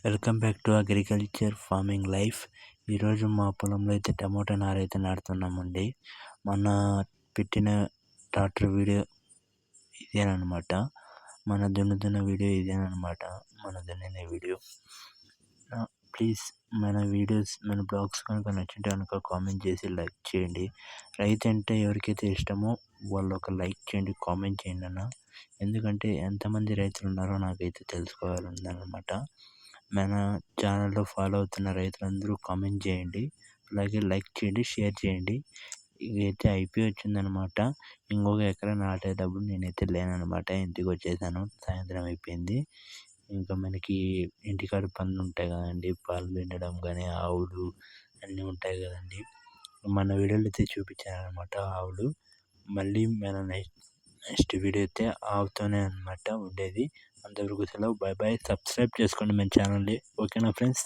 Welcome back to agriculture farming life. ఈరోజు మా పొలంలో అయితే టమోటా నారైతే నాటుతున్నామండి. మన పెట్టిన ట్రాక్టర్ వీడియో ఇదేనమాట. మన దున్నుతున్న వీడియో ఇదేనమాట. మన దున్నిన వీడియో. ప్లీజ్ మన వీడియోస్ మన బ్లాగ్స్ కనుక నచ్చింటే కనుక కామెంట్ చేసి లైక్ చేయండి. రైతు అంటే ఎవరికైతే ఇష్టమో వాళ్ళు ఒక లైక్ చేయండి, కామెంట్ చేయండి అన్న. ఎందుకంటే ఎంతమంది రైతులు ఉన్నారో నాకైతే తెలుసుకోవాలన్నమాట. మన ఛానల్లో ఫాలో అవుతున్న రైతులందరూ కామెంట్ చేయండి, అలాగే లైక్ చేయండి, షేర్ చేయండి. ఇదైతే అయిపోయి వచ్చిందనమాట. ఇంకొక ఎకరా నాటేటప్పుడు నేనైతే లేననమాట, ఇంటికి వచ్చేసాను. సాయంత్రం అయిపోయింది. ఇంకా మనకి ఇంటికాడ పనులు ఉంటాయి కదండి, పాలు పిండడం కానీ, ఆవులు అన్నీ ఉంటాయి కదండి. మన వీడియోలో అయితే చూపించాను అనమాట ఆవులు. మళ్ళీ మన నెక్స్ట్ వీడియో అయితే ఆవుతోనే అనమాట ఉండేది. అంతవరకు సెలవు, బాయ్ బాయ్. సబ్స్క్రైబ్ చేసుకోండి మన ఛానల్ని, ఓకేనా ఫ్రెండ్స్.